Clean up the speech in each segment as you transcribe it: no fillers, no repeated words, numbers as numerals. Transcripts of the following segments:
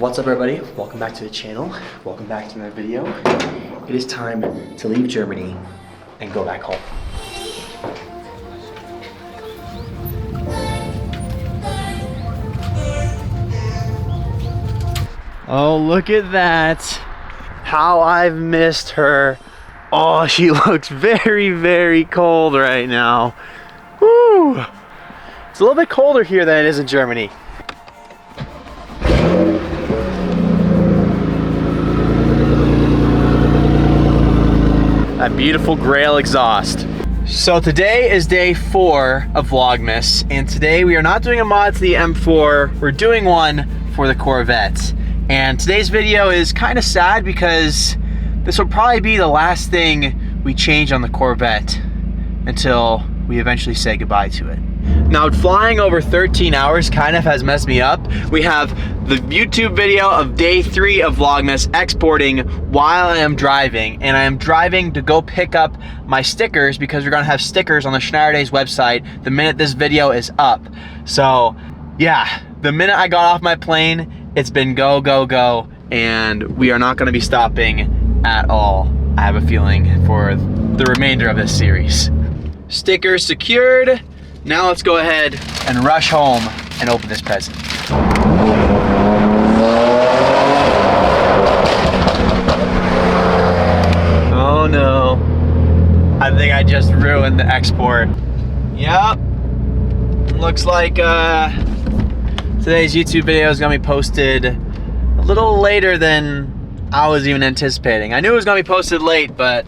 What's up everybody? Welcome back to the channel. Welcome back to another video. It is time to leave Germany and go back home. Oh, look at that. How I've missed her. Oh, she looks very, very cold right now. Woo! It's a little bit colder here than it is in Germany. That beautiful Grail exhaust. So today is day 4 of Vlogmas, and today we are not doing a mod to the M4, we're doing one for the Corvette. And today's video is kind of sad because this will probably be the last thing we change on the Corvette until we eventually say goodbye to it. Now, flying over 13 hours kind of has messed me up. We have the YouTube video of day 3 of Vlogmas exporting while I am driving, and I am driving to go pick up my stickers because we're gonna have stickers on the Schneider Days website the minute this video is up. So yeah, the minute I got off my plane, it's been go, go, go, and we are not gonna be stopping at all, I have a feeling, for the remainder of this series. Stickers secured. Now let's go ahead and rush home and open this present. Oh no. I think I just ruined the export. Yep. Looks like today's YouTube video is gonna be posted a little later than I was even anticipating. I knew it was gonna be posted late, but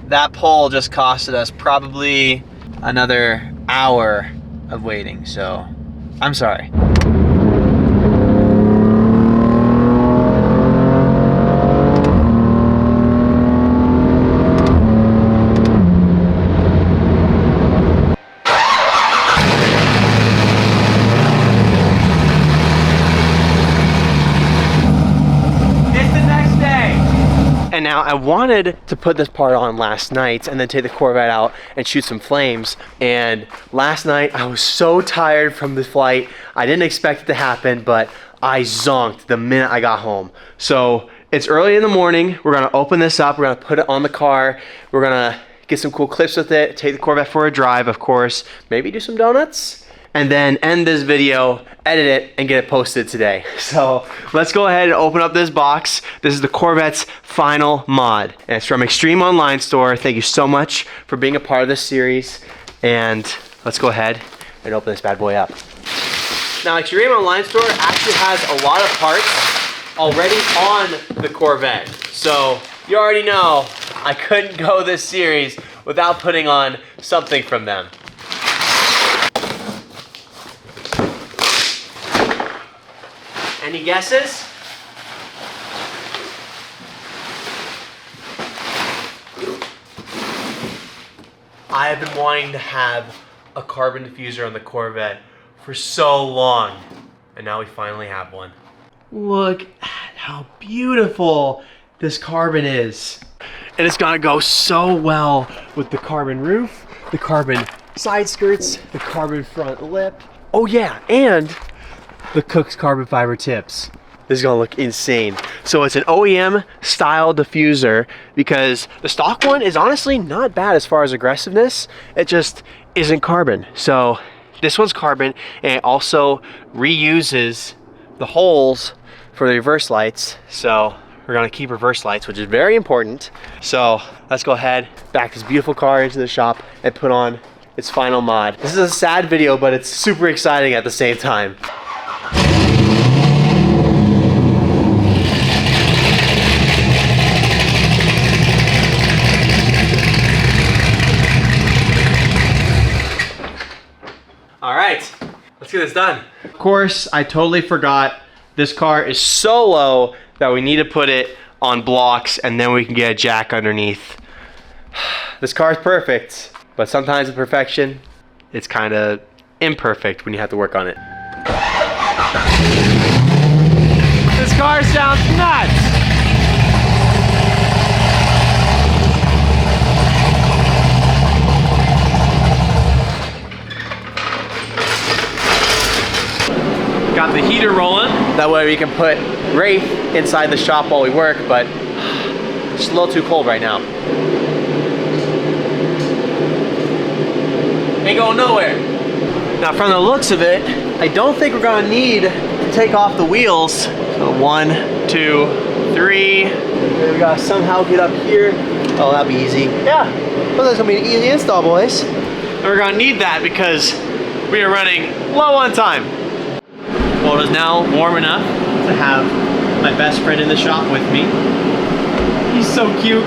that poll just costed us probably another hour of waiting, so I'm sorry. And now I wanted to put this part on last night and then take the Corvette out and shoot some flames. And last night I was so tired from the flight. I didn't expect it to happen, but I zonked the minute I got home. So it's early in the morning. We're gonna open this up. We're gonna put it on the car. We're gonna get some cool clips with it, take the Corvette for a drive, of course, maybe do some donuts, and then end this video, edit it, and get it posted today. So let's go ahead and open up this box. This is the Corvette's final mod, and it's from Extreme Online Store. Thank you so much for being a part of this series, and let's go ahead and open this bad boy up. Now, Extreme Online Store actually has a lot of parts already on the Corvette, so you already know I couldn't go this series without putting on something from them. Any guesses? I have been wanting to have a carbon diffuser on the Corvette for so long, and now we finally have one. Look at how beautiful this carbon is. And it's gonna go so well with the carbon roof, the carbon side skirts, the carbon front lip. Oh yeah, and the Cook's carbon fiber tips. This is gonna look insane. So it's an OEM style diffuser because the stock one is honestly not bad as far as aggressiveness. It just isn't carbon. So this one's carbon, and it also reuses the holes for the reverse lights. So we're gonna keep reverse lights, which is very important. So let's go ahead, back this beautiful car into the shop and put on its final mod. This is a sad video, but it's super exciting at the same time. All right, let's get this done. Of course, I totally forgot this car is so low that we need to put it on blocks and then we can get a jack underneath. This car is perfect, but sometimes the perfection, it's kind of imperfect when you have to work on it. This car sounds nuts! Got the heat heater rolling. That way we can put Wraith inside the shop while we work, but it's a little too cold right now. Ain't going nowhere. Now from the looks of it, I don't think we're gonna need to take off the wheels. So 1, 2, 3. Then we gotta somehow get up here. Oh, that'll be easy. Yeah, well, that's gonna be an easy install, boys. And we're gonna need that because we are running low on time. Well, it is now warm enough to have my best friend in the shop with me. He's so cute.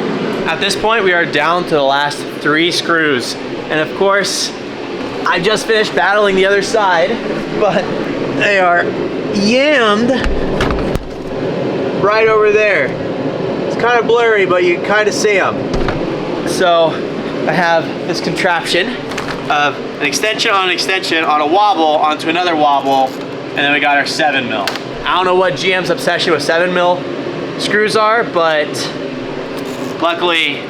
At this point, we are down to the last 3 screws. And of course, I just finished battling the other side, but they are yammed right over there. It's kind of blurry, but you can kind of see them. So I have this contraption of an extension on a wobble onto another wobble, and then we got our 7mm. I don't know what GM's obsession with 7mm screws are, but luckily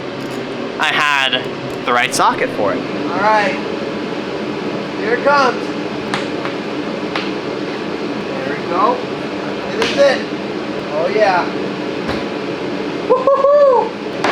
I had the right socket for it. All right, here it comes. There we go. This is it. Oh yeah. Woo-hoo-hoo!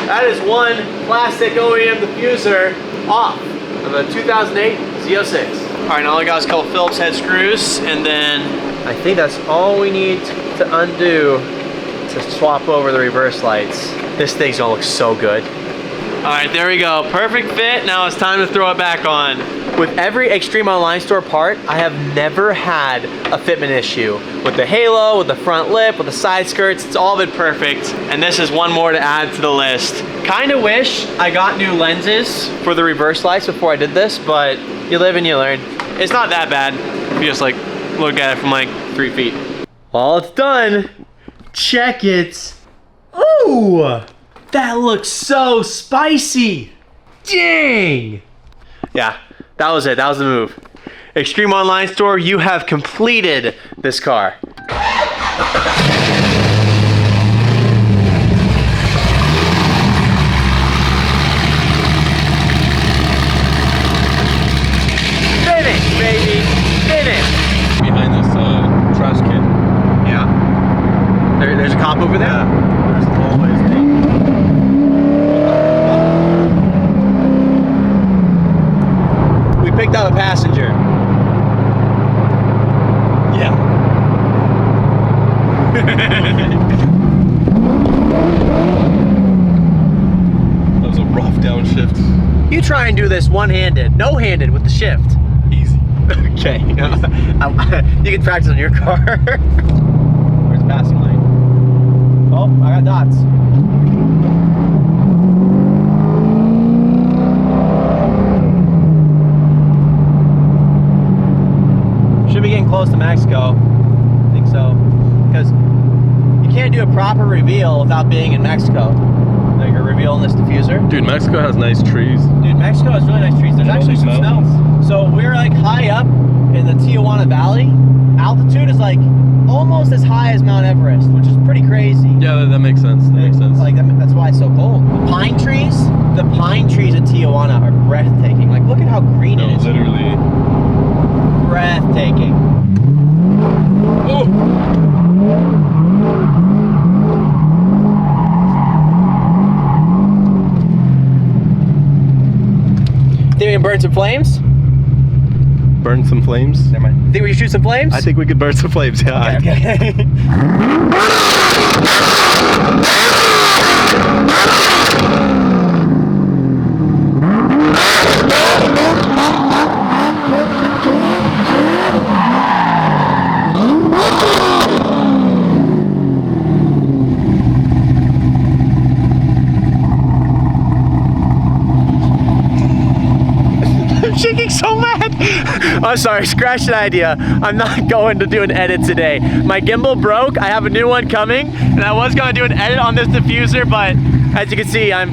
That is one plastic OEM diffuser off of a 2008 Z06. All right, now all I got is a couple Phillips head screws, and then I think that's all we need to undo to swap over the reverse lights. This thing's gonna look so good. All right, there we go. Perfect fit. Now it's time to throw it back on. With every Extreme Online Store part, I have never had a fitment issue. With the halo, with the front lip, with the side skirts, it's all been perfect. And this is one more to add to the list. Kind of wish I got new lenses for the reverse lights before I did this, but you live and you learn. It's not that bad if you just like look at it from like 3 feet. Well, it's done. Check it. Ooh, that looks so spicy. Dang. Yeah, that was it. That was the move. Extreme Online Store, you have completed this car. Finish, baby. Finish. Behind this trash can. Yeah. There's a cop over there? Yeah. There's always me. We picked up a passenger. Yeah. That was a rough downshift. You try and do this one-handed, no-handed with the shift. Easy. Okay. You can practice on your car. Where's the passing lane? Oh, I got dots. Should be getting close to Mexico. I think so. Because you can't do a proper reveal without being in Mexico. Like a reveal in this diffuser. Dude, Mexico has nice trees. Dude, Mexico has really nice trees. There's actually some snow. So we're like high up in the Tijuana Valley. Altitude is like almost as high as Mount Everest, which is pretty crazy. Yeah, that makes sense. That makes sense. Like that's why it's so cold. The pine trees at Tijuana are breathtaking. Like look at how green it is. Literally. Breathtaking. Oh. Think we can burn some flames? Burn some flames? Never mind. Think we should shoot some flames? I think we could burn some flames, yeah. Okay. Shaking so mad. I'm sorry, scratch that idea. I'm not going to do an edit today. My gimbal broke. I have a new one coming, and I was going to do an edit on this diffuser, but as you can see, I'm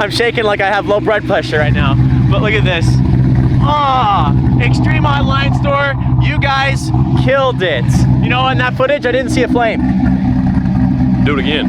shaking like I have low blood pressure right now. But look at this. Ah, Extreme Online Store, you guys killed it. You know, in that footage, I didn't see a flame. Do it again.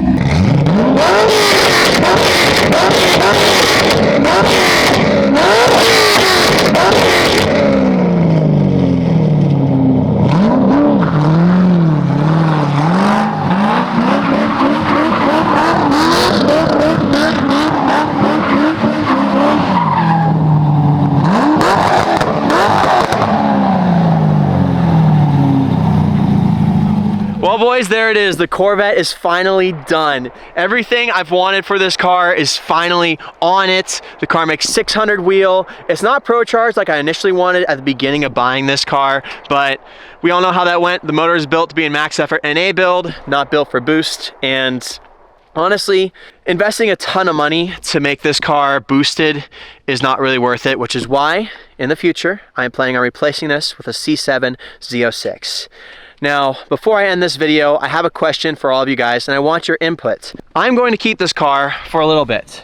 Well, boys, there it is. The Corvette is finally done. Everything I've wanted for this car is finally on it. The car makes 600 wheel. It's not Pro Charged like I initially wanted at the beginning of buying this car, but we all know how that went. The motor is built to be a max effort NA build, not built for boost. And honestly, investing a ton of money to make this car boosted is not really worth it, which is why in the future, I am planning on replacing this with a C7 Z06. Now, before I end this video, I have a question for all of you guys and I want your input. I'm going to keep this car for a little bit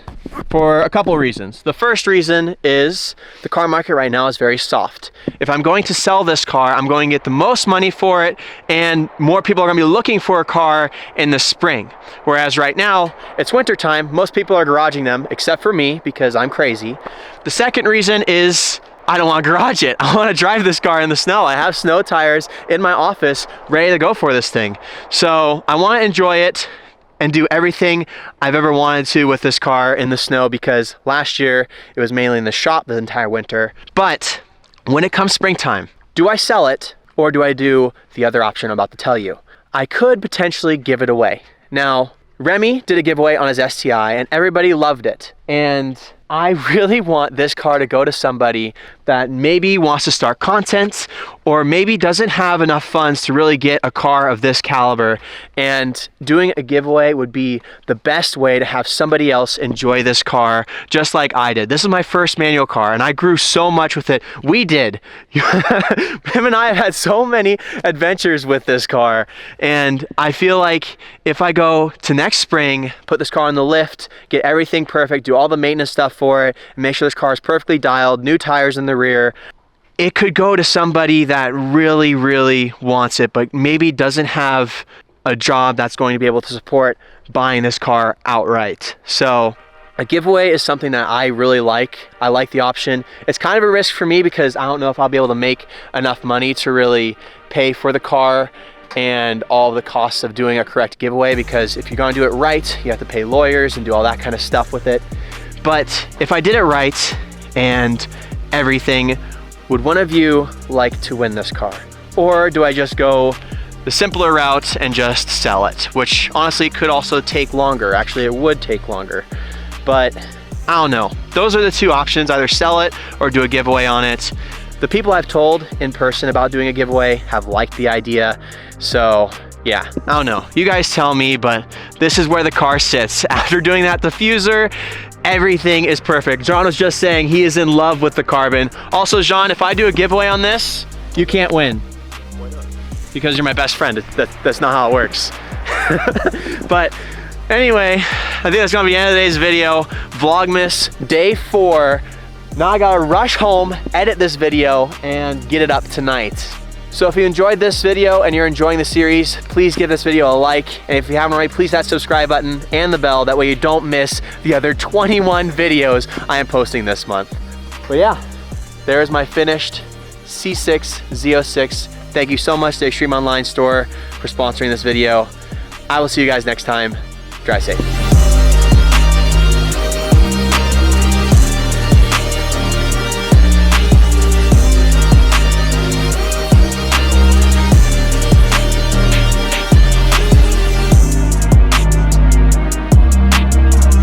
for a couple of reasons. The first reason is the car market right now is very soft. If I'm going to sell this car, I'm going to get the most money for it and more people are going to be looking for a car in the spring. Whereas right now, it's winter time, most people are garaging them except for me because I'm crazy. The second reason is I don't want to garage it. I want to drive this car in the snow. I have snow tires in my office ready to go for this thing. So I want to enjoy it and do everything I've ever wanted to with this car in the snow because last year it was mainly in the shop the entire winter. But when it comes springtime, do I sell it or do I do the other option I'm about to tell you? I could potentially give it away. Now, Remy did a giveaway on his STI and everybody loved it. And I really want this car to go to somebody that maybe wants to start content or maybe doesn't have enough funds to really get a car of this caliber, and doing a giveaway would be the best way to have somebody else enjoy this car just like I did. This is my first manual car and I grew so much with it. We did. Him and I have had so many adventures with this car, and I feel like if I go to next spring, put this car on the lift, get everything perfect, do all the maintenance stuff for it, and make sure this car is perfectly dialed, new tires in the rear, it could go to somebody that really, really wants it, but maybe doesn't have a job that's going to be able to support buying this car outright. So a giveaway is something that I really like. I like the option. It's kind of a risk for me because I don't know if I'll be able to make enough money to really pay for the car and all the costs of doing a correct giveaway, because if you're going to do it right, you have to pay lawyers and do all that kind of stuff with it. But if I did it right and everything, would one of you like to win this car? Or do I just go the simpler route and just sell it? Which honestly could also take longer. Actually, it would take longer. But I don't know. Those are the two options, either sell it or do a giveaway on it. The people I've told in person about doing a giveaway have liked the idea. So yeah, I don't know. You guys tell me, but this is where the car sits. After doing that diffuser, everything is perfect. John was just saying he is in love with the Carbon. Also, John, if I do a giveaway on this, you can't win. Why not? Because you're my best friend. That's not how it works. But anyway, I think that's gonna be the end of today's video. Vlogmas day 4. Now I gotta rush home, edit this video, and get it up tonight. So if you enjoyed this video and you're enjoying the series, please give this video a like. And if you haven't already, please hit that subscribe button and the bell. That way you don't miss the other 21 videos I am posting this month. But yeah, there's my finished C6 Z06. Thank you so much to Extreme Online Store for sponsoring this video. I will see you guys next time. Drive safe.